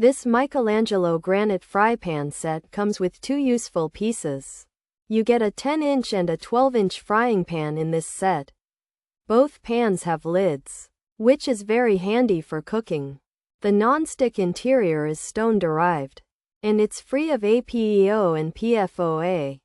This Michelangelo Granite fry pan set comes with two useful pieces. You get a 10-inch and a 12-inch frying pan in this set. Both pans have lids, which is very handy for cooking. The non-stick interior is stone-derived, and it's free of APEO and PFOA.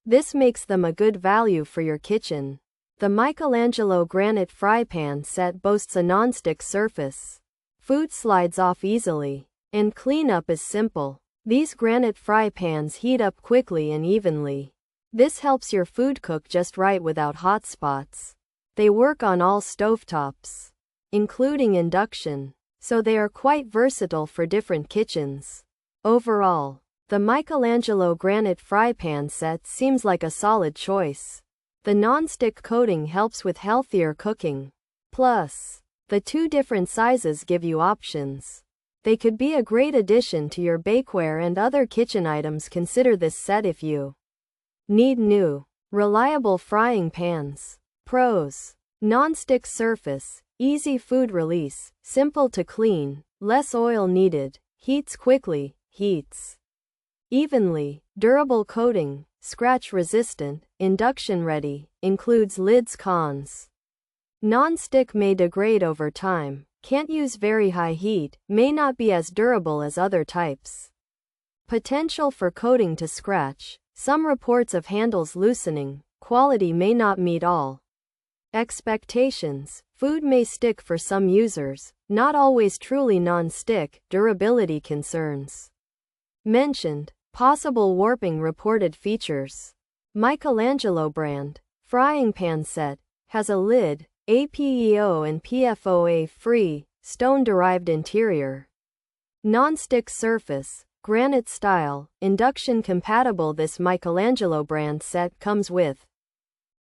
This makes them a good value for your kitchen. The Michelangelo Granite fry pan set boasts a non-stick surface. Food slides off easily, and cleanup is simple. These granite fry pans heat up quickly and evenly. This helps your food cook just right without hot spots. They work on all stovetops, including induction, so they are quite versatile for different kitchens. Overall, the Michelangelo Granite fry pan set seems like a solid choice. The non-stick coating helps with healthier cooking. Plus, the two different sizes give you options. They could be a great addition to your bakeware and other kitchen items. Consider this set if you need new, reliable frying pans. Pros: non-stick surface, easy food release, simple to clean, less oil needed, heats quickly, heats evenly, durable coating, scratch resistant, induction ready, includes lids. Cons: non-stick may degrade over time, can't use very high heat, may not be as durable as other types. Potential for coating to scratch, some reports of handles loosening, quality may not meet all expectations, food may stick for some users, not always truly non-stick. Durability concerns mentioned, possible warping. Reported features: Michelangelo brand, frying pan set, has a lid, APEO and PFOA free, stone-derived interior. Non-stick surface, granite style, induction compatible. This Michelangelo brand set comes with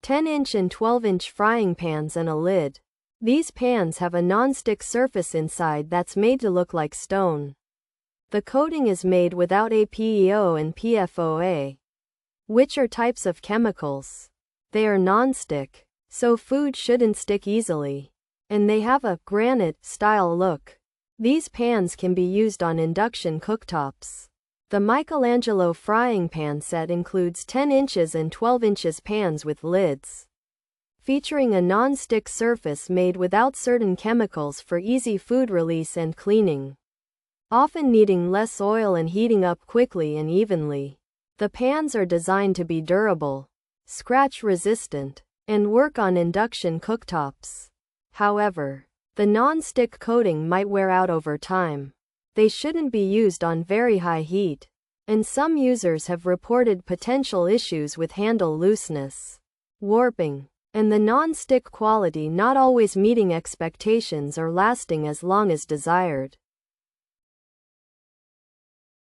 10-inch and 12-inch frying pans and a lid. These pans have a non-stick surface inside that's made to look like stone. The coating is made without APEO and PFOA, which are types of chemicals. They are non-stick, so food shouldn't stick easily. And they have a granite-style look. These pans can be used on induction cooktops. The Michelangelo frying pan set includes 10 inches and 12 inches pans with lids, featuring a non-stick surface made without certain chemicals for easy food release and cleaning, often needing less oil and heating up quickly and evenly. The pans are designed to be durable, scratch resistant, and work on induction cooktops. However, the non-stick coating might wear out over time. They shouldn't be used on very high heat, and some users have reported potential issues with handle looseness, warping, and the non-stick quality not always meeting expectations or lasting as long as desired.